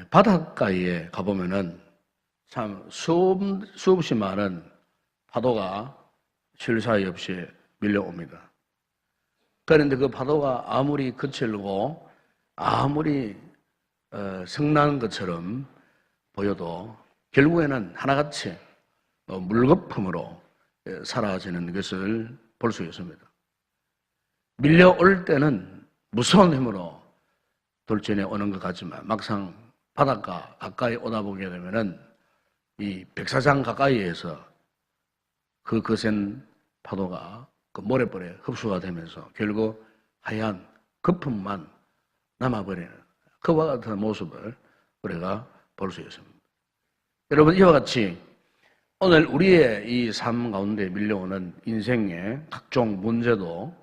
바닷가에 가보면은 참 수없이 많은 파도가 쉴 사이 없이 밀려옵니다. 그런데 그 파도가 아무리 거칠고 아무리 성난 것처럼 보여도 결국에는 하나같이 물거품으로 사라지는 것을 볼 수 있습니다. 밀려올 때는 무서운 힘으로 돌진해 오는 것 같지만 막상 바닷가 가까이 오다 보게 되면은 이 백사장 가까이에서 그 거센 파도가 그 모래벌에 흡수가 되면서 결국 하얀 거품만 남아버리는 그와 같은 모습을 우리가 볼 수 있습니다. 여러분, 이와 같이 오늘 우리의 이 삶 가운데 밀려오는 인생의 각종 문제도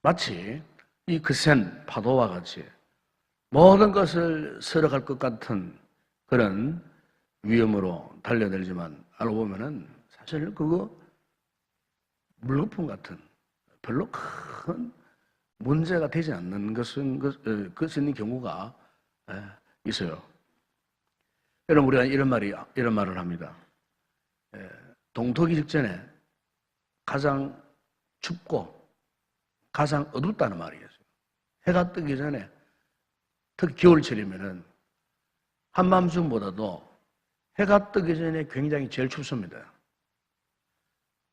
마치 이 거센 파도와 같이 모든 것을 쓸어갈 것 같은 그런 위험으로 달려들지만 알고 보면은 사실 그거 물거품 같은 별로 큰 문제가 되지 않는 것인 경우가 있어요. 여러분, 우리가 이런 말을 합니다. 동토기 직전에 가장 춥고 가장 어둡다는 말이었어요. 해가 뜨기 전에 특히 겨울철이면은 한밤중보다도 해가 뜨기 전에 굉장히 제일 춥습니다.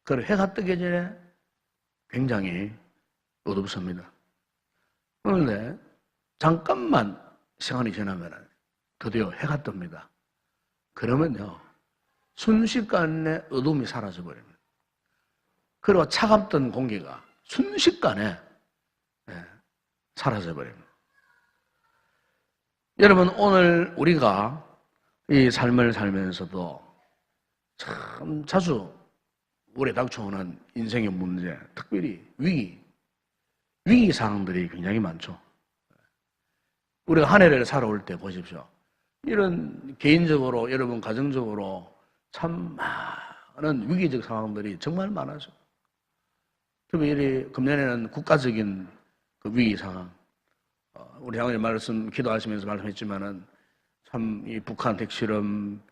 그리고 해가 뜨기 전에 굉장히 어둡습니다. 그런데 잠깐만 시간이 지나면 드디어 해가 뜹니다. 그러면요, 순식간에 어둠이 사라져버립니다. 그리고 차갑던 공기가 순식간에 사라져버립니다. 여러분, 오늘 우리가 이 삶을 살면서도 참 자주 우리에 닥쳐오는 인생의 문제, 특별히 위기 상황들이 굉장히 많죠. 우리가 한 해를 살아올 때 보십시오. 이런 개인적으로, 여러분 가정적으로 참 많은 위기적 상황들이 정말 많아서. 특별히 금년에는 국가적인 그 위기 상황, 우리 장로님 기도하시면서 말씀했지만은 참 이 북한 핵실험,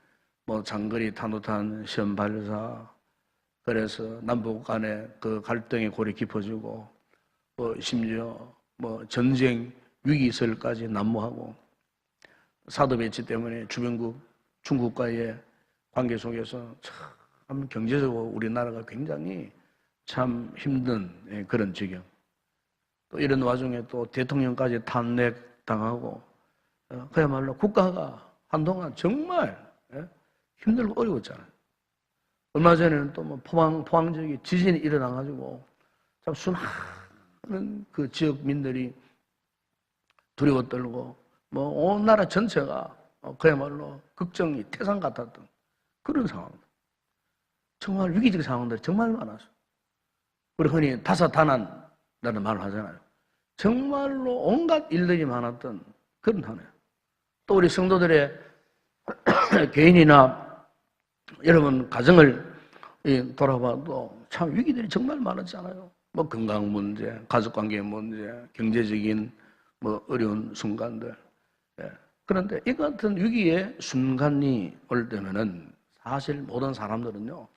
뭐 장거리 탄도탄 시험 발사, 그래서 남북 간의 그 갈등의 골이 깊어지고, 뭐 심지어 뭐 전쟁 위기설까지 난무하고, 사드 배치 때문에 주변국 중국과의 관계 속에서 참 경제적으로 우리나라가 굉장히 참 힘든 그런 지경. 또 이런 와중에 또 대통령까지 탄핵당하고, 그야말로 국가가 한동안 정말 힘들고 어려웠잖아요. 얼마 전에는 또 뭐 포항 지역에 지진이 일어나가지고 참 수많은 그 지역민들이 두려워 떨고, 뭐 온 나라 전체가 그야말로 걱정이 태산 같았던 그런 상황. 정말 위기적 상황들이 정말 많아서 우리 흔히 다사다난이라는 말을 하잖아요. 정말로 온갖 일들이 많았던 그런 한 해. 또 우리 성도들의 개인이나 여러분 가정을 돌아봐도 참 위기들이 정말 많았잖아요. 뭐 건강 문제, 가족관계 문제, 경제적인 뭐 어려운 순간들. 그런데 이 같은 위기의 순간이 올 때면은 사실 모든 사람들은요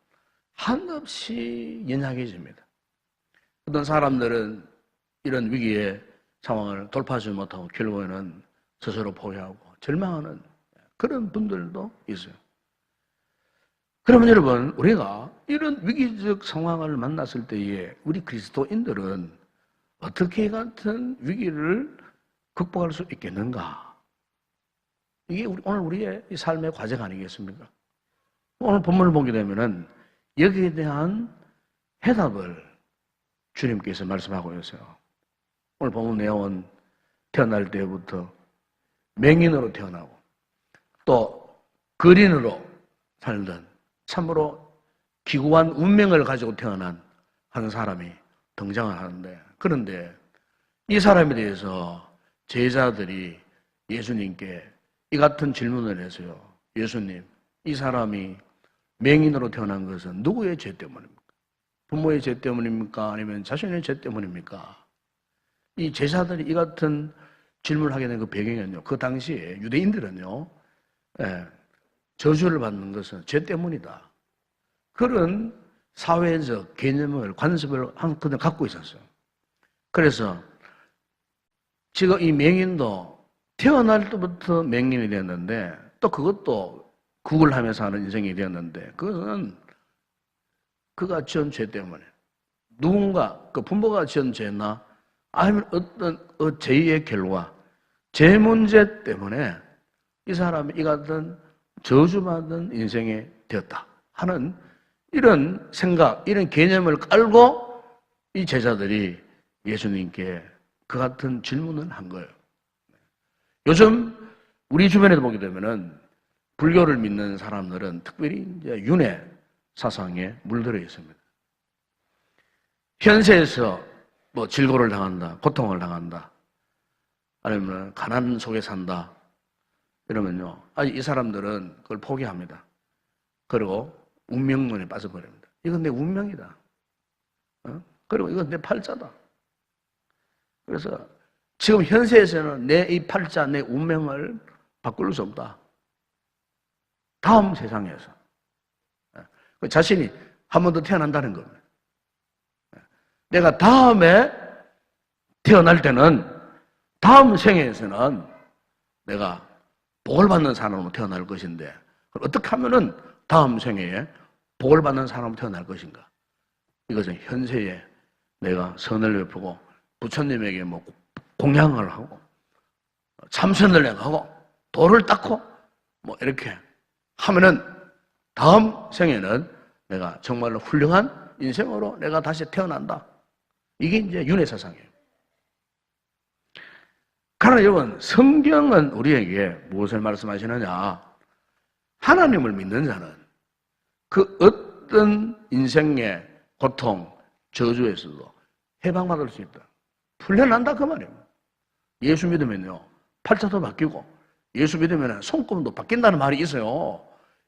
한없이 연약해집니다. 어떤 사람들은 이런 위기의 상황을 돌파하지 못하고 결국에는 스스로 포기하고 절망하는 그런 분들도 있어요. 그러면 여러분, 우리가 이런 위기적 상황을 만났을 때에 우리 그리스도인들은 어떻게 같은 위기를 극복할 수 있겠는가? 이게 오늘 우리의 삶의 과제가 아니겠습니까? 오늘 본문을 보게 되면은 여기에 대한 해답을 주님께서 말씀하고 있어요. 오늘 본문 내용은 태어날 때부터 맹인으로 태어나고 또 거린으로 살던 참으로 기구한 운명을 가지고 태어난 한 사람이 등장을 하는데, 그런데 이 사람에 대해서 제자들이 예수님께 이 같은 질문을 했어요. 예수님, 이 사람이 맹인으로 태어난 것은 누구의 죄 때문입니까? 부모의 죄 때문입니까? 아니면 자신의 죄 때문입니까? 이 제자들이 이 같은 질문을 하게 된 그 배경은요, 그 당시에 유대인들은요, 저주를 받는 것은 죄 때문이다. 그런 사회적 개념을, 관습을 한꺼번에 갖고 있었어요. 그래서 지금 이 맹인도 태어날 때부터 맹인이 되었는데, 또 그것도 구걸하면서 하는 인생이 되었는데, 그것은 그가 지은 죄 때문에, 누군가, 그 부모가 지은 죄나, 아니면 어떤 죄의 결과, 죄 문제 때문에 이 사람이 이 같은 저주받은 인생이 되었다 하는 이런 생각, 이런 개념을 깔고 이 제자들이 예수님께 그 같은 질문을 한 거예요. 요즘 우리 주변에도 보게 되면은 불교를 믿는 사람들은 특별히 이제 윤회 사상에 물들어 있습니다. 현세에서 뭐 질고를 당한다, 고통을 당한다, 아니면 가난 속에 산다, 이러면요, 이 사람들은 그걸 포기합니다. 그리고 운명론에 빠져버립니다. 이건 내 운명이다. 그리고 이건 내 팔자다. 그래서 지금 현세에서는 내 이 팔자, 내 운명을 바꿀 수 없다. 다음 세상에서. 자신이 한 번 더 태어난다는 겁니다. 내가 다음에 태어날 때는, 다음 생에서는 내가 복을 받는 사람으로 태어날 것인데, 어떻게 하면은 다음 생에 복을 받는 사람으로 태어날 것인가? 이것은 현세에 내가 선을 베푸고 부처님에게 뭐 공양을 하고 참선을 하고 도를 닦고 뭐 이렇게 하면은 다음 생에는 내가 정말로 훌륭한 인생으로 내가 다시 태어난다. 이게 이제 윤회 사상이에요. 그러나 여러분, 성경은 우리에게 무엇을 말씀하시느냐? 하나님을 믿는 자는 그 어떤 인생의 고통, 저주에서도 해방받을 수 있다. 풀려난다 그 말이에요. 예수 믿으면요, 팔자도 바뀌고 예수 믿으면 손금도 바뀐다는 말이 있어요.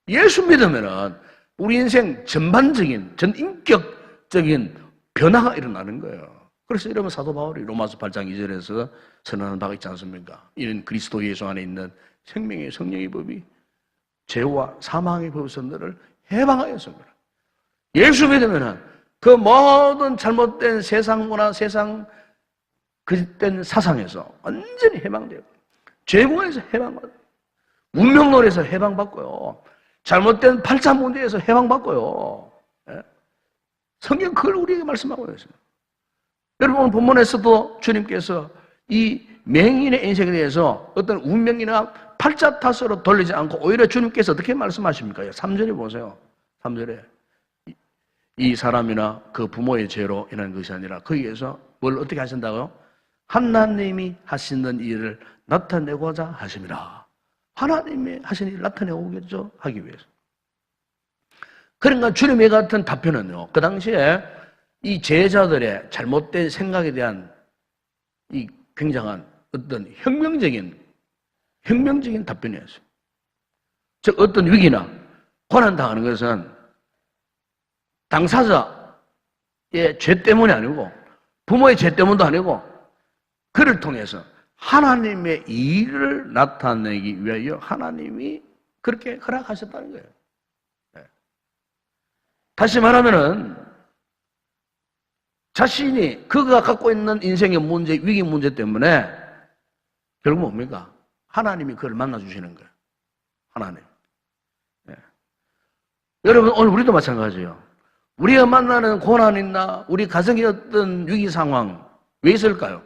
예수 믿으면 우리 인생 전반적인, 전인격적인 변화가 일어나는 거예요. 그래서 이러면 사도 바울이 로마서 8장 2절에서 선언하는 바가 있지 않습니까? 이는 그리스도 예수 안에 있는 생명의 성령의 법이 죄와 사망의 법에서 너를 해방하였습니다. 예수 믿으면 그 모든 잘못된 세상 문화, 세상 그릇된 사상에서 완전히 해방돼요. 죄공에서 해방받아요. 운명론에서 해방받고요. 잘못된 팔자 문제에서 해방받고요. 성경 그걸 우리에게 말씀하고 있어요. 여러분, 본문에서도 주님께서 이 맹인의 인생에 대해서 어떤 운명이나 팔자 탓으로 돌리지 않고 오히려 주님께서 어떻게 말씀하십니까? 3절에 보세요. 3절에 이 사람이나 그 부모의 죄로 인한 것이 아니라 거기에서 뭘 어떻게 하신다고요? 하나님이 하시는 일을 나타내고자 하심이라. 하나님이 하시는 일을 나타내오겠죠? 하기 위해서. 그러니까 주님의 같은 답변은요, 그 당시에 이 제자들의 잘못된 생각에 대한 이 굉장한 어떤 혁명적인 답변이었어요. 즉, 어떤 위기나 고난당하는 것은 당사자의 죄 때문이 아니고 부모의 죄 때문도 아니고 그를 통해서 하나님의 일을 나타내기 위하여 하나님이 그렇게 허락하셨다는 거예요. 다시 말하면은 자신이 그가 갖고 있는 인생의 문제, 위기 문제 때문에 결국 뭡니까? 하나님이 그를 만나주시는 거예요. 하나님. 여러분, 오늘 우리도 마찬가지예요. 우리가 만나는 고난이나 우리 가정의 어떤 위기 상황 왜 있을까요?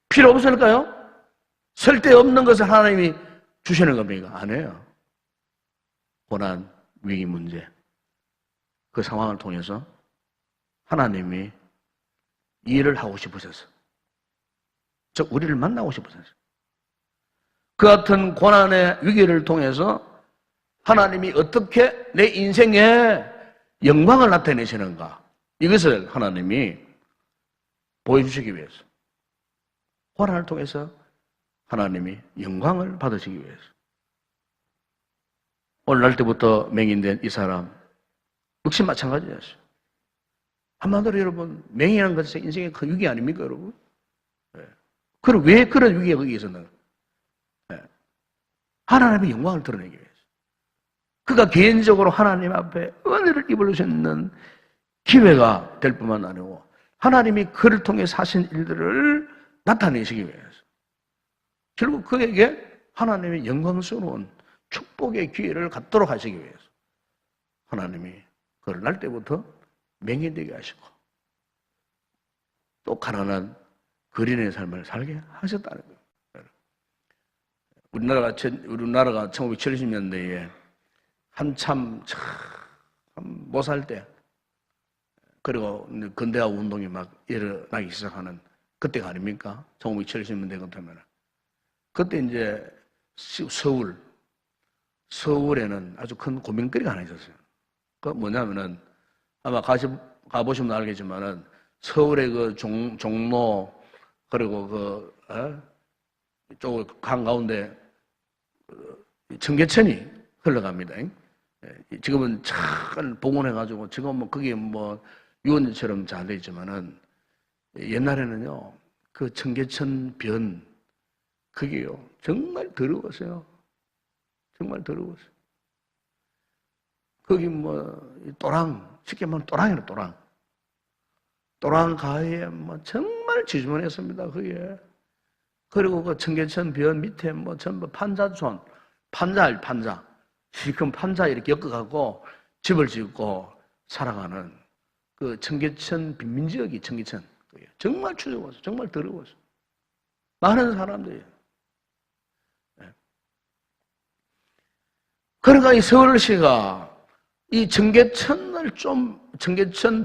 필요 없을까요? 쓸데없는 것을 하나님이 주시는 겁니까? 아니에요. 고난, 위기 문제, 그 상황을 통해서 하나님이 일을 하고 싶으셔서, 즉 우리를 만나고 싶으셔서, 그 같은 고난의 위기를 통해서 하나님이 어떻게 내 인생에 영광을 나타내시는가, 이것을 하나님이 보여주시기 위해서, 고난을 통해서 하나님이 영광을 받으시기 위해서. 오늘날 때부터 맹인된 이 사람 역시 마찬가지였어요. 한마디로 여러분, 맹인한 것은 인생의 큰 위기 아닙니까, 여러분? 네. 그럼 왜 그런 위기가 거기 있었는가? 하나님의 영광을 드러내기 위해서. 그가 개인적으로 하나님 앞에 은혜를 입을 수 있는 기회가 될 뿐만 아니고 하나님이 그를 통해 사신 일들을 나타내시기 위해서. 결국 그에게 하나님의 영광스러운 축복의 기회를 갖도록 하시기 위해서 하나님이 그를 날 때부터 맹인되게 하시고 또 가난한 거린의 삶을 살게 하셨다는 거예요. 우리나라가 1970년대에 한참 못 살 때, 그리고 근대화 운동이 막 일어나기 시작하는 그때가 아닙니까? 1970년대 같으면. 그때 이제 서울에는 아주 큰 고민거리가 하나 있었어요. 그 뭐냐면은 아마 가보시면 알겠지만은 서울의 그 종로, 그리고 이쪽 한가운데 청계천이 흘러갑니다. 지금은 잘 복원해가지고 지금 뭐 그게 뭐 유원처럼 잘 돼 있지만은 옛날에는요 그 청계천 변 그게요 정말 더러웠어요. 정말 더러웠어요. 거기 뭐 또랑 쉽게 말하면 또랑이라 또랑. 또랑 가에 뭐 정말 지저분했습니다. 그게. 그리고 그 청계천 변 밑에 뭐 전부 판자촌, 판자. 실컷 판자 이렇게 엮어갖고 집을 짓고 살아가는 그 청계천 빈민지역이 청계천. 정말 추잡았어. 정말 더러웠어. 많은 사람들이. 그러니까 이 서울시가 이 청계천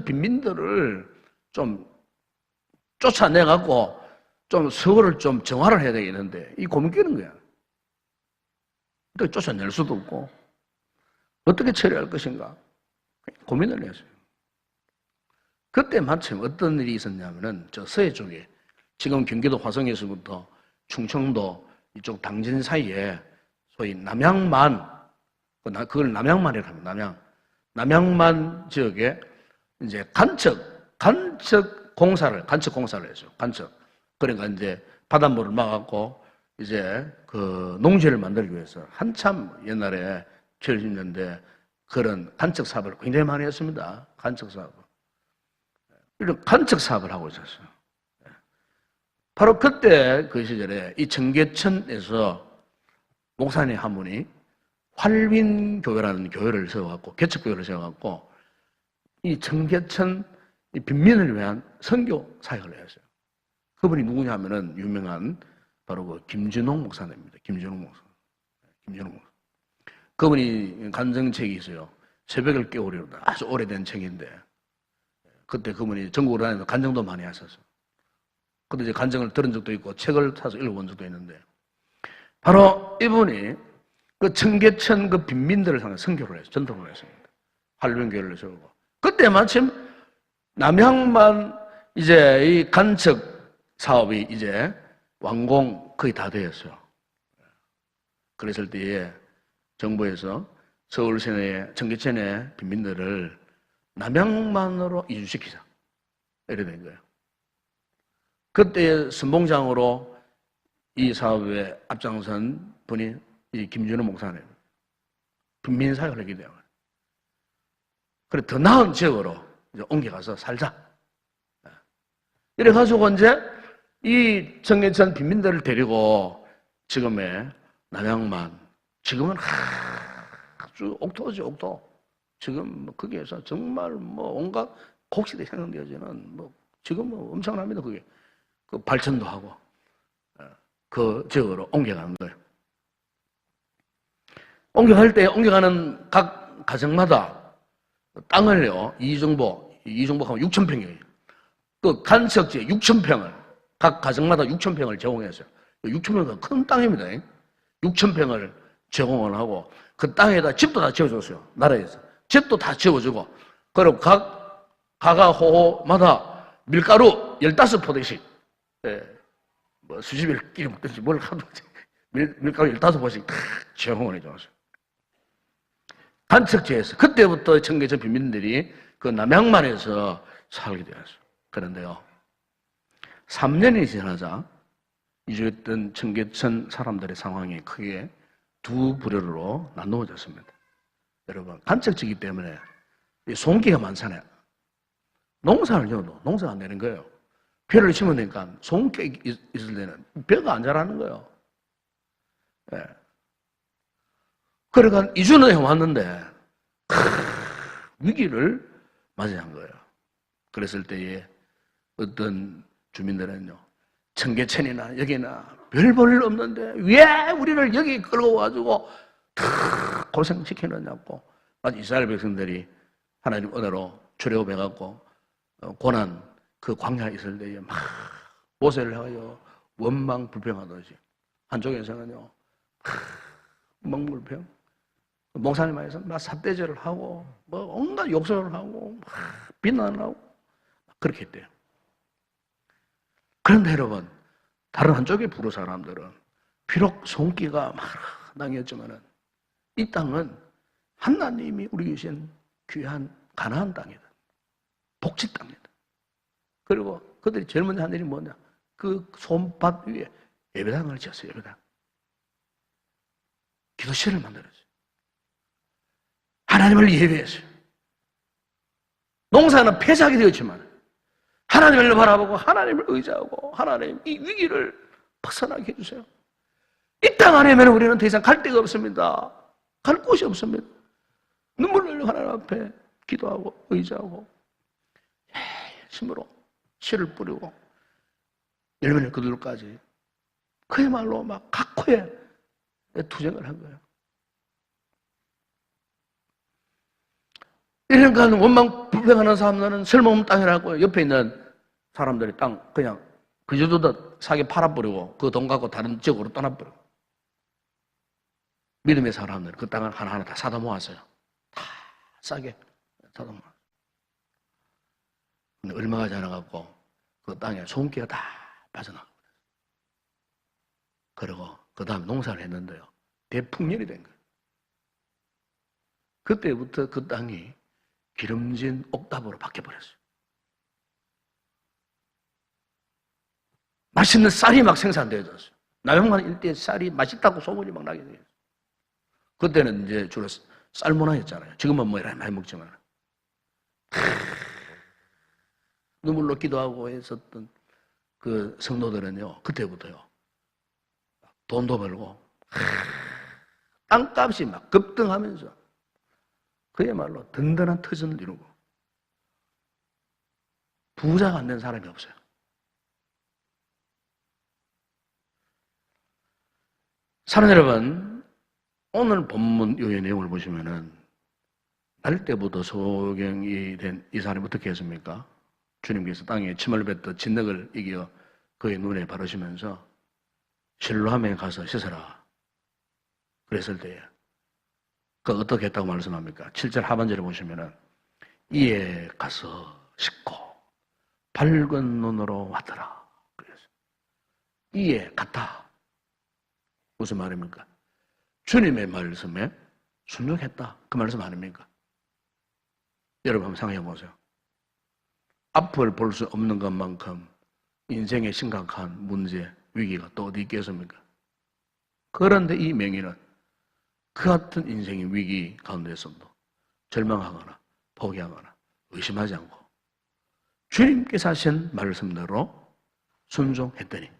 빈민들을 좀 쫓아내갖고 좀 서울을 좀 정화를 해야 되겠는데 이 고민 끼는 거야. 어떻게 쫓아낼 수도 없고 어떻게 처리할 것인가 고민을 했어요. 그때 마침 어떤 일이 있었냐면은 저 서해 쪽에 지금 경기도 화성에서부터 충청도 이쪽 당진 사이에 소위 남양만 그걸 남양만이라고 합니다. 남양만 지역에 이제 간척 공사를 했어요. 간척. 그러니까 이제 바닷물을 막았고 이제 그 농지를 만들기 위해서 한참 옛날에 70년대 그런 간척 사업을 굉장히 많이 했습니다. 간척 사업. 이런 간척 사업을 하고 있었어요. 바로 그때 그 시절에 이 청계천에서 목사님 한 분이 활윈교회라는 교회를 세워갖고 개척교회를 세워갖고 이 청계천 이 빈민을 위한 선교 사역을 했어요. 그분이 누구냐면은 유명한 바로 그 김준홍 목사님입니다. 김준홍 목사. 그분이 간증책이 있어요. 새벽을 깨우리로 아주 오래된 책인데 그때 그분이 전국으로 다니면서 간증도 많이 하셨어요. 그때 이제 간증을 들은 적도 있고 책을 사서 읽어본 적도 있는데 바로 이분이 그 청계천 그 빈민들을 향해 선교를 했어요. 전도를 했습니다. 활변교회를 세우고 그때 마침 남양만 이제 이 간척 사업이 이제 완공 거의 다 되었어요. 그랬을 때에 정부에서 서울 시내의 청계천의 빈민들을 남양만으로 이주시키자 이래 된 거예요. 그때 선봉장으로 이 사업에 앞장선 분이 이 김준호 목사님 빈민 사역을 하게 돼요. 그래 더 나은 지역으로 이제 옮겨가서 살자. 이래가지고 이제 이 청계천 빈민들을 데리고 지금의 남양만 지금은 아주 옥토지 옥토. 지금 뭐 거기에서 정말 뭐 온갖 곡식이 생성되어지는 뭐 지금 뭐 엄청납니다. 그게 그 발전도 하고 그 지역으로 옮겨가는 거예요. 옮겨갈 때 옮겨가는 각 가정마다 땅을요 이정복 하면 6,000평이에요. 그 간척지에 6,000평을 각 가정마다 6,000평을 제공했어요. 6,000평은 큰 땅입니다. 6,000평을 제공을 하고 그 땅에다 집도 다 지어줬어요. 나라에서 집도 다 지어주고 그리고 각 가가호호마다 밀가루 15포대씩 뭐 수십 일 끼리 먹든지 뭘 하든지 밀가루 15포씩 다 제공을 해줬어요. 간척지에서 그때부터 청계천 빈민들이 그 남양만에서 살게 되었어요. 그런데요 3년이 지나자 이주했던 청계천 사람들의 상황이 크게 두 부류로 나누어졌습니다. 여러분, 간척지기 때문에 손기가 많잖아요. 농사를 지어도 농사가 안 되는 거예요. 벼를 심으니까 손기 있을 때는 벼가 안 자라는 거예요. 예. 그러니까 이주는 해왔는데 위기를 맞이한 거예요. 그랬을 때에 어떤 주민들은요, 청계천이나 여기나 별 볼 없는데 왜 우리를 여기 끌고 와가지고 고생시키느냐고. 이스라엘 백성들이 하나님 은혜로 출애굽해갖고 고난 그 광야에 있을 때에 막 모세를 하여 원망불평하듯이, 한쪽에서는요 먹물평, 목사님에서 막 삿대질을 하고 뭐 온갖 욕설을 하고 막 비난을 하고 그렇게 했대요. 그런데 여러분, 다른 한쪽의 부르 사람들은 비록 손기가 마땅했지만은 이 땅은 하나님이 우리 주신 귀한 가나안 땅이다. 복지 땅이다. 그리고 그들이 제일 먼저 한 일이 뭐냐? 그 손밭 위에 예배당을 지었어요. 예배당. 기도실을 만들었어요. 하나님을 예배했어요. 농사는 폐삭이 되었지만 하나님을 바라보고 하나님을 의지하고 하나님 이 위기를 벗어나게 해주세요. 이 땅 안에면 우리는 더 이상 갈 데가 없습니다. 갈 곳이 없습니다. 눈물 흘려 하나님 앞에 기도하고 의지하고 힘으로 씨를 뿌리고 열매를 거둘까지 그야말로 막 각호에 투쟁을 한 거예요. 1년간 원망 불평하는 사람들은 쓸모없는 땅이라고 옆에 있는 사람들이 땅 그냥 그저도 사게 팔아버리고 그 돈 갖고 다른 지역으로 떠나버리고, 믿음의 사람들은 그 땅을 하나하나 다 사다 모았어요. 다 싸게 사다 모았어요. 근데 얼마가 지나갖고 그 땅에 손기가 다 빠져나가고 그리고 그 다음에 농사를 했는데요, 대풍년이 된 거예요. 그때부터 그 땅이 기름진 옥답으로 바뀌어버렸어요. 맛있는 쌀이 막 생산되어졌어요. 남양만 일대에 쌀이 맛있다고 소문이 막 나게 돼요. 그때는 이제 주로 쌀문화였잖아요. 지금은 뭐 이렇게 많이 먹지만. 눈물로 기도하고 했었던 그 성도들은요, 그때부터요, 돈도 벌고, 땅값이 막 급등하면서, 그야말로 든든한 터전을 이루고, 부자가 안 된 사람이 없어요. 사랑하는 여러분, 오늘 본문 요의 내용을 보시면은, 날 때부터 소경이 된 이 사람이 어떻게 했습니까? 주님께서 땅에 침을 뱉어 진흙을 이겨 그의 눈에 바르시면서 실로암에 가서 씻어라. 그랬을 때에 그 어떻게 했다고 말씀합니까? 7절 하반절에 보시면은 이에 가서 씻고 밝은 눈으로 왔더라. 그래서 이에 갔다. 무슨 말입니까? 주님의 말씀에 순종했다. 그 말씀 아닙니까? 여러분 한번 생각해 보세요. 앞을 볼 수 없는 것만큼 인생의 심각한 문제, 위기가 또 어디 있겠습니까? 그런데 이 맹인은 그 같은 인생의 위기 가운데서도 절망하거나 포기하거나 의심하지 않고 주님께서 하신 말씀대로 순종했더니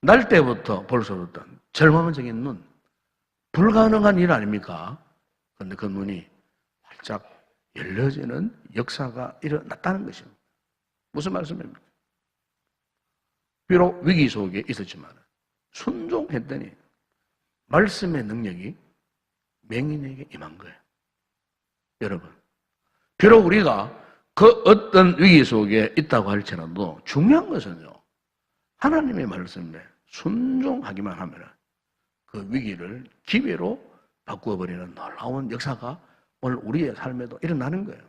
날 때부터 볼 수 없던 절망적인 눈, 불가능한 일 아닙니까? 그런데 그 눈이 활짝 열려지는 역사가 일어났다는 것입니다. 무슨 말씀입니까? 비록 위기 속에 있었지만 순종했더니 말씀의 능력이 맹인에게 임한 거예요. 여러분, 비록 우리가 그 어떤 위기 속에 있다고 할지라도 중요한 것은요, 하나님의 말씀에 순종하기만 하면 그 위기를 기회로 바꾸어버리는 놀라운 역사가 오늘 우리의 삶에도 일어나는 거예요.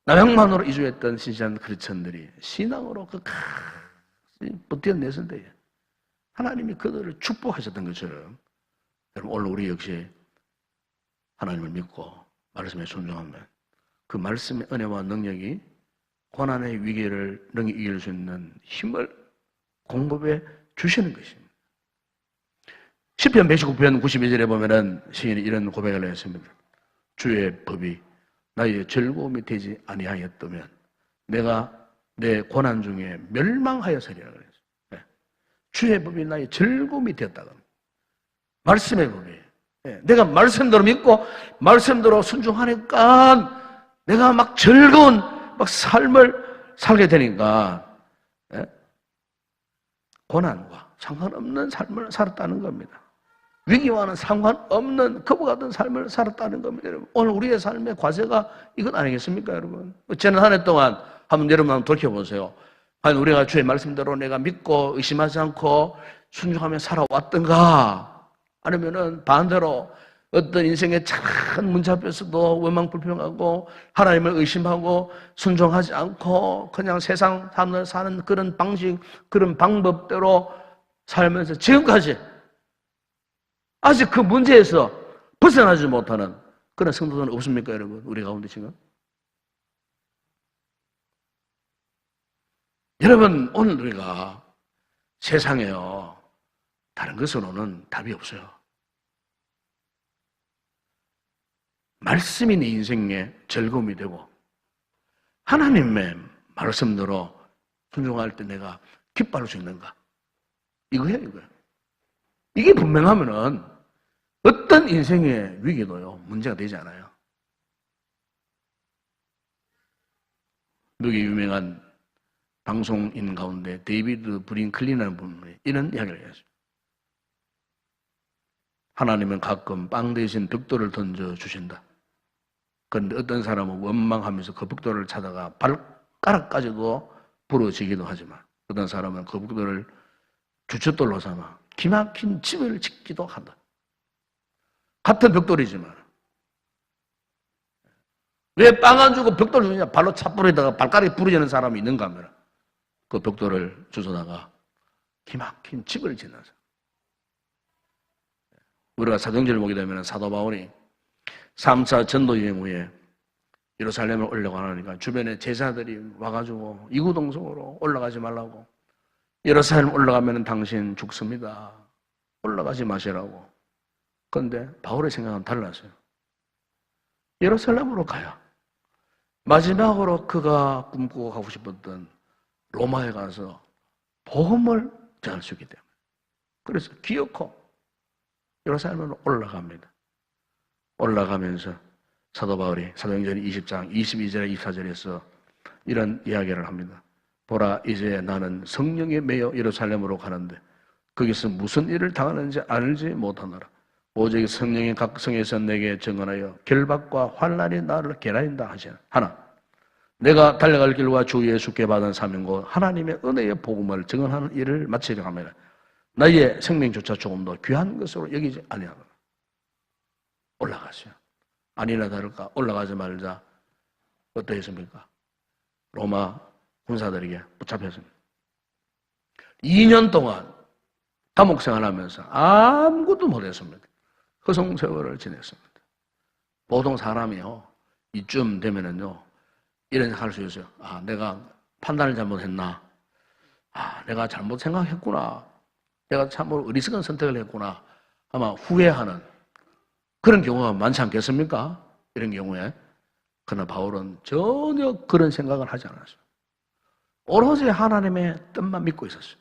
남양만으로 이주했던 신시한 크리스천들이 신앙으로 끝까지 버텨냈을 때에 하나님이 그들을 축복하셨던 것처럼 여러분 오늘 우리 역시 하나님을 믿고 말씀에 순종하면 그 말씀의 은혜와 능력이 고난의 위기를 능히 이길 수 있는 힘을 공급해 주시는 것입니다. 시편 119편 92절에 보면은 시인이 이런 고백을 했습니다. 주의 법이 나의 즐거움이 되지 아니하였다면 내가 내 고난 중에 멸망하였으리라 그랬어요. 네. 주의 법이 나의 즐거움이 되었다고 합니다. 말씀의 법이. 네. 내가 말씀대로 믿고 말씀대로 순종하니까 내가 막 즐거운 막 삶을 살게 되니까 네. 고난과 상관없는 삶을 살았다는 겁니다. 위기와는 상관없는 그와 같은 삶을 살았다는 겁니다, 여러분. 오늘 우리의 삶의 과제가 이것 아니겠습니까, 여러분? 지난 한 해 동안 한번 여러분 한번 돌이켜보세요. 아니, 우리가 주의 말씀대로 내가 믿고 의심하지 않고 순종하며 살아왔던가? 아니면은 반대로 어떤 인생의 작은 문제 앞에서도 원망불평하고 하나님을 의심하고 순종하지 않고 그냥 세상 삶을 사는 그런 방식, 그런 방법대로 살면서 지금까지 아직 그 문제에서 벗어나지 못하는 그런 성도들은 없습니까, 여러분? 우리 가운데 지금? 여러분, 오늘 우리가 세상에요, 다른 것으로는 답이 없어요. 말씀이 내 인생에 즐거움이 되고 하나님의 말씀대로 순종할 때 내가 기뻐할 수 있는가? 이거예요, 이거예요. 이게 분명하면은 어떤 인생의 위기도요, 문제가 되지 않아요. 미국의 유명한 방송인 가운데 데이비드 브링클린이라는 분이 이런 이야기를 했어요. 하나님은 가끔 빵 대신 벽돌을 던져주신다. 그런데 어떤 사람은 원망하면서 그 벽돌을 찾아가 발가락까지도 부러지기도 하지만 어떤 사람은 그 벽돌을 주춧돌로 삼아 기막힌 집을 짓기도 한다. 같은 벽돌이지만 왜 빵 안 주고 벽돌 주냐? 발로 차뿌리다가 발가락이 부러지는 사람이 있는가 하면 그 벽돌을 주워다가 기막힌 집을 짓는 사람. 우리가 사도행전을 보게 되면 사도 바울이 3차 전도 여행 후에 예루살렘을 올라가니까 주변에 제자들이 와가지고 이구동성으로 올라가지 말라고, 예루살렘 올라가면 당신 죽습니다, 올라가지 마시라고. 그런데 바울의 생각은 달랐어요. 예루살렘으로 가야 마지막으로 그가 꿈꾸고 가고 싶었던 로마에 가서 복음을 전할 수 있기 때문에, 그래서 기어코 예루살렘으로 올라갑니다. 올라가면서 사도 바울이 사도행전 20장 22절 24절에서 이런 이야기를 합니다. 보라, 이제 나는 성령에 매여 예루살렘으로 가는데 거기서 무슨 일을 당하는지 알지 못하노라. 오직 성령이 각 성에서 내게 증언하여 결박과 환난이 나를 기다린다 하나, 내가 달려갈 길과 주 예수께 받은 사명과 하나님의 은혜의 복음을 증언하는 일을 마치려 하면 나의 생명조차 조금 더 귀한 것으로 여기지 아니하노라. 올라가세요. 아니나 다를까 올라가자마자 어떠했습니까? 로마 군사들에게 붙잡혔습니다. 2년 동안 감옥 생활하면서 아무것도 못했습니다. 허송세월을 지냈습니다. 보통 사람이요, 이쯤 되면은요, 이런 생각할 수 있어요. 아, 내가 판단을 잘못했나? 아, 내가 잘못 생각했구나. 내가 참으로 어리석은 선택을 했구나. 아마 후회하는 그런 경우가 많지 않겠습니까? 이런 경우에. 그러나 바울은 전혀 그런 생각을 하지 않았어요. 오로지 하나님의 뜻만 믿고 있었어요.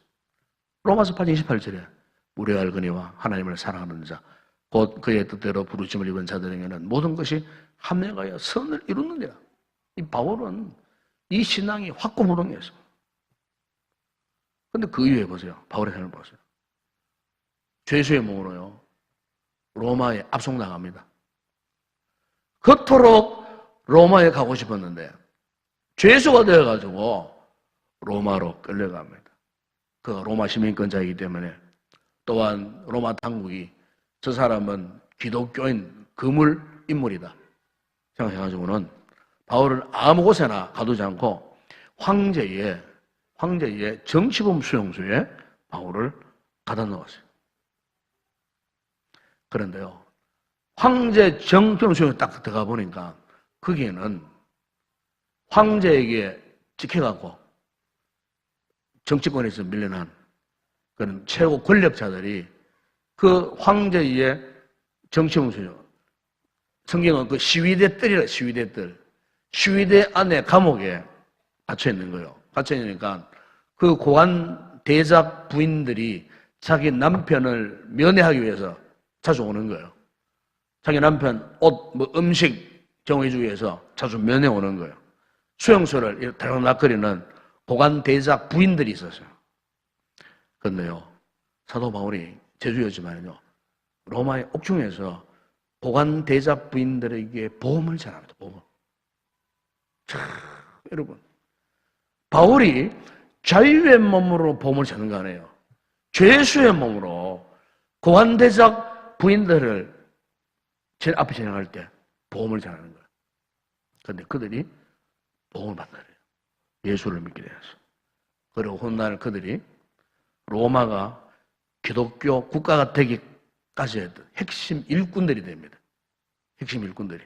로마서 8장 28절에 우리가 알거니와 하나님을 사랑하는 자 곧 그의 뜻대로 부르심을 입은 자들에게는 모든 것이 합력하여 선을 이루느니라. 이 바울은 이 신앙이 확고부동이었어요. 그런데 그 이후에 보세요. 바울의 삶을 보세요. 죄수의 몸으로요, 로마에 압송당합니다. 그토록 로마에 가고 싶었는데 죄수가 되어가지고 로마로 끌려갑니다. 그 로마 시민권자이기 때문에, 또한 로마 당국이 저 사람은 기독교인 그물 인물이다 생각해가지고는 바울을 아무 곳에나 가두지 않고 황제의 정치범 수용소에 바울을 가다 넣었어요. 그런데요, 황제 정치범 수용소에 딱 들어가 보니까 거기에는 황제에게 찍혀갖고 정치권에서 밀려난 그런 최고 권력자들이 그 황제의 정치문수죠. 성경은 그 시위대들이라, 시위대들. 시위대 안에 감옥에 갇혀 있는 거예요. 갇혀 있으니까 그 고관 대작 부인들이 자기 남편을 면회하기 위해서 자주 오는 거예요. 자기 남편 옷, 뭐 음식 정해주기 위해서 자주 면회 오는 거예요. 수용소를 달랑락거리는 고관 대작 부인들이 있었어요. 그런데요, 사도 바울이 제주였지만요, 로마의 옥중에서 고관 대작 부인들에게 보험을 전합니다. 보험. 자, 여러분, 바울이 자유의 몸으로 보험을 전는 거 아니에요. 죄수의 몸으로 고관 대작 부인들을 제일 앞에 진행할 때 보험을 전하는 거예요. 그런데 그들이 보험을 받는 거예요. 예수를 믿게 되어서. 그리고 훗날 그들이 로마가 기독교 국가가 되기까지 했던 핵심 일꾼들이 됩니다. 핵심 일꾼들이.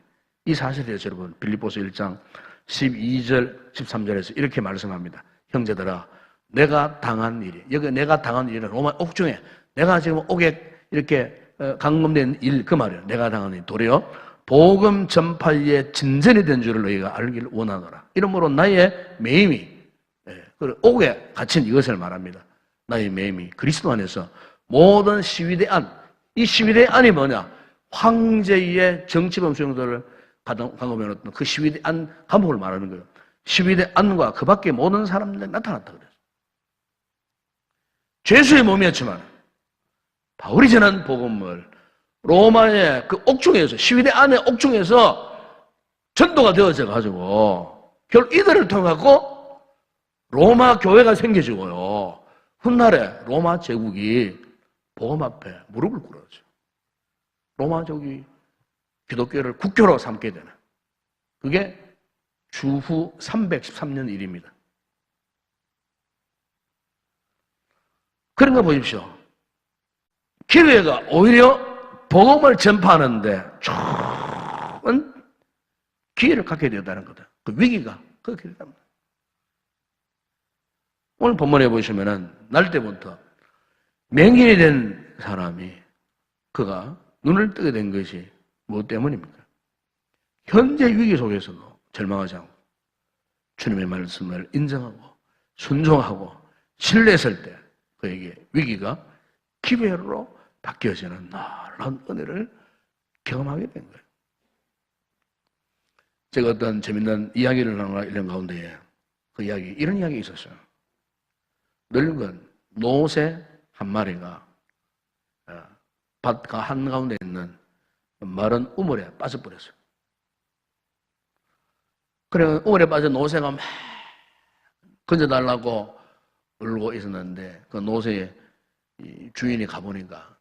이 사실에 대해서 여러분 빌립보서 1장 12절 13절에서 이렇게 말씀합니다. 형제들아, 내가 당한 일이, 여기 내가 당한 일은 로마 옥중에 내가 지금 옥에 이렇게 감금된 일, 그 말이에요. 내가 당한 일 도리어 복음 전파에 진전이 된 줄을 너희가 알기를 원하노라. 이러므로 나의 매임이, 옥에 갇힌 이것을 말합니다. 나의 매임이 그리스도 안에서 모든 시위대 안, 이 시위대 안이 뭐냐? 황제의 정치범 수용소를 감금해놓던 그 시위대 안 감옥을 말하는 거예요. 시위대 안과 그 밖에 모든 사람들이 나타났다 그랬어요. 죄수의 몸이었지만 바울이 전한 복음을 로마의 그 옥중에서, 시위대 안의 옥중에서 전도가 되어져 가지고 결국 이들을 통하고 로마 교회가 생겨지고요. 훗날에 로마 제국이 복음 앞에 무릎을 꿇었죠. 로마 제국이 기독교를 국교로 삼게 되는, 그게 주후 313년 일입니다. 그런 거 보십시오. 기회가 오히려 복음을 전파하는데 좋은 기회를 갖게 되었다는 거다. 그 위기가 그렇게 됐답니다. 오늘 본문에 보시면은 날 때부터 맹인이 된 사람이 그가 눈을 뜨게 된 것이 무엇 때문입니까? 현재 위기 속에서도 절망하지 않고 주님의 말씀을 인정하고 순종하고 신뢰했을 때 그에게 위기가 기회로 바뀌어지는 놀라운 은혜를 경험하게 된 거예요. 제가 어떤 재밌는 이야기를 나누는 이런 가운데에 그 이야기, 이런 이야기 있었어요. 늙은 노새 한 마리가 밭 한가운데 있는 마른 우물에 빠져버렸어요. 그래, 우물에 빠진 노새가 막 건져달라고 울고 있었는데 그 노새의 주인이 가보니까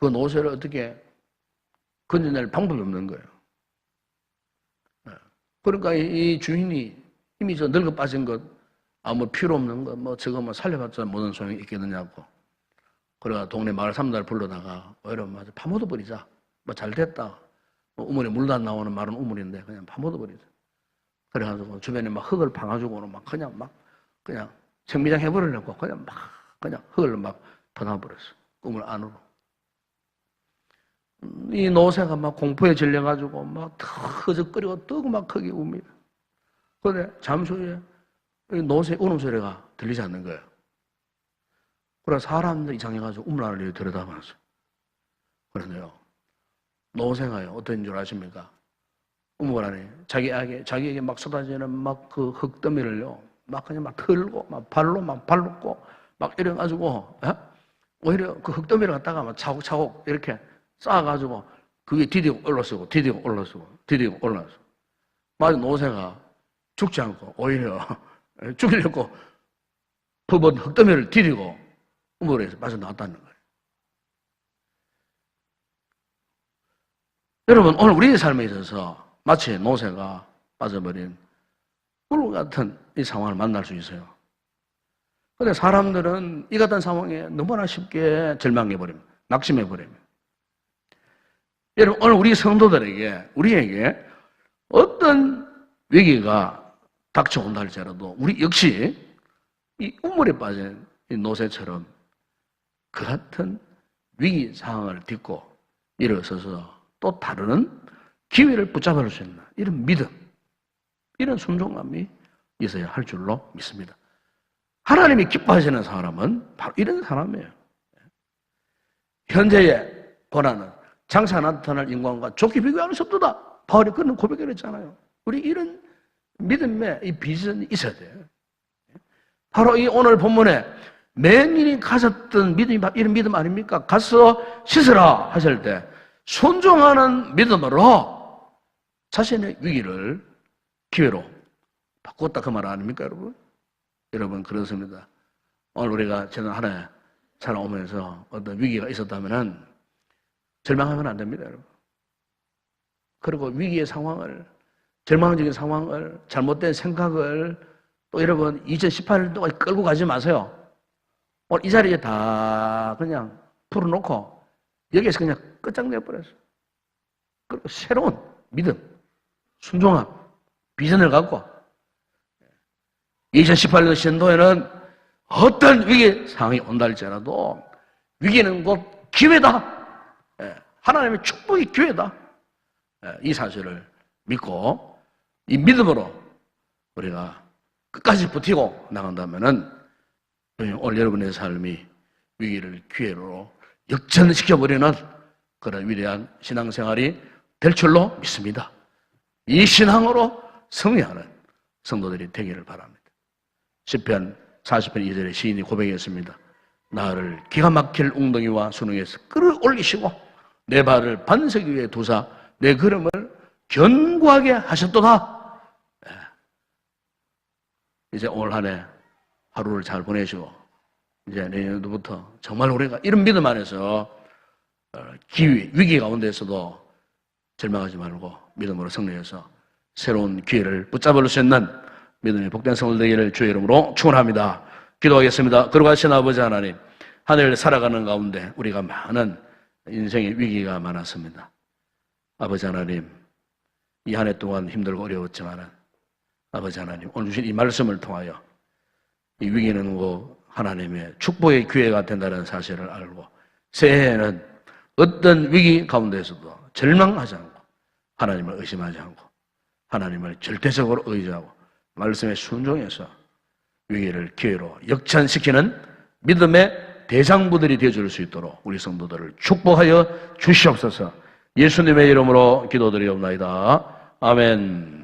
그 노새를 어떻게 건져낼 방법이 없는 거예요. 그러니까 이 주인이 이미 저 늙어 빠진 것, 아무 필요 없는 것, 뭐 저거 뭐 살려봤자 무슨 소용이 있겠느냐고. 그래가 동네 마을 사람들 불러다가 오히려 맞아 파묻어 버리자. 뭐 잘 됐다. 뭐 우물에 물도 안 나오는 마른 우물인데 그냥 파묻어 버리자. 그래가지고 주변에 막 흙을 파가지고는 막 그냥 정비장 해버리려고 그냥 흙을 막 퍼놔버렸어. 우물 안으로. 이 노새가 막 공포에 질려가지고 막 터적거리고 뜨고 막 크게 웁니다. 그런데 잠시 후에 노새 울음소리가 들리지 않는 거예요. 그래서 사람들 이상해가지고 우물 안을 들여다봤어요. 그런데요, 노새가요, 어떤 줄 아십니까? 우물 안에 자기에게 막 쏟아지는 막 그 흙더미를요, 막 그냥 막 털고, 막 발로 막 발랐고, 막 이래가지고, 오히려 그 흙더미를 갖다가 막 차곡차곡 이렇게 쌓아가지고, 그게 디디고 올라서고, 디디고 올라서고, 디디고 올라서. 맞아, 노새가 죽지 않고, 오히려 죽이려고 퍼본 흙더미를 디디고 우물에서 빠져나왔다는 거예요. 여러분, 오늘 우리의 삶에 있어서 마치 노새가 빠져버린 울 같은 이 상황을 만날 수 있어요. 그런데 사람들은 이 같은 상황에 너무나 쉽게 절망해버립니다. 낙심해버립니다. 여러분, 오늘 우리 성도들에게, 우리에게 어떤 위기가 닥쳐온다 할지라도 우리 역시 이 우물에 빠진 이 노새처럼 그 같은 위기 상황을 딛고 일어서서 또 다른 기회를 붙잡을 수 있는 이런 믿음, 이런 순종감이 있어야 할 줄로 믿습니다. 하나님이 기뻐하시는 사람은 바로 이런 사람이에요. 현재의 고난은 장차 나타날 인간과 좋게 비교하는 수 없다. 바울이 그런 고백을 했잖아요. 우리 이런 믿음의 이 비전이 있어야 돼요. 바로 이 오늘 본문에 맹인이 가졌던 믿음이 이런 믿음 아닙니까? 가서 씻으라 하실 때 순종하는 믿음으로 자신의 위기를 기회로 바꿨다 그 말 아닙니까, 여러분? 여러분, 그렇습니다. 오늘 우리가 지난 한 해 살아오면서 어떤 위기가 있었다면 절망하면 안 됩니다, 여러분. 그리고 위기의 상황을, 절망적인 상황을, 잘못된 생각을 또 여러분 2018년 동안 끌고 가지 마세요. 오늘 이 자리에 다 그냥 풀어놓고 여기에서 그냥 끝장내버렸어요. 그리고 새로운 믿음, 순종함, 비전을 갖고 2018년 신도에는 어떤 위기 상황이 온다 할지라도 위기는 곧 기회다. 하나님의 축복이 기회다. 이 사실을 믿고 이 믿음으로 우리가 끝까지 버티고 나간다면은 오늘 여러분의 삶이 위기를 기회로 역전시켜버리는 그런 위대한 신앙생활이 될 줄로 믿습니다. 이 신앙으로 승리하는 성도들이 되기를 바랍니다. 시편 40편 2절에 시인이 고백했습니다. 나를 기가 막힐 웅덩이와 수능에서 끌어올리시고 내 발을 반석 위에 두사 내 걸음을 견고하게 하셨도다. 이제 올 한 해 하루를 잘 보내시고 이제 내년도부터 정말 우리가 이런 믿음 안에서 위기 가운데서도 절망하지 말고 믿음으로 승리해서 새로운 기회를 붙잡을 수 있는 믿음의 복된 성도 되기를 주의 이름으로 축원합니다. 기도하겠습니다. 거룩하신 아버지 하나님, 하늘 살아가는 가운데 우리가 많은 인생의 위기가 많았습니다. 아버지 하나님, 이 한 해 동안 힘들고 어려웠지만 아버지 하나님, 오늘 주신 이 말씀을 통하여 이 위기는 하나님의 축복의 기회가 된다는 사실을 알고 새해에는 어떤 위기 가운데서도 절망하지 않고 하나님을 의심하지 않고 하나님을 절대적으로 의지하고 말씀에 순종해서 위기를 기회로 역전시키는 믿음의 대장부들이 되어줄 수 있도록 우리 성도들을 축복하여 주시옵소서. 예수님의 이름으로 기도드리옵나이다. 아멘.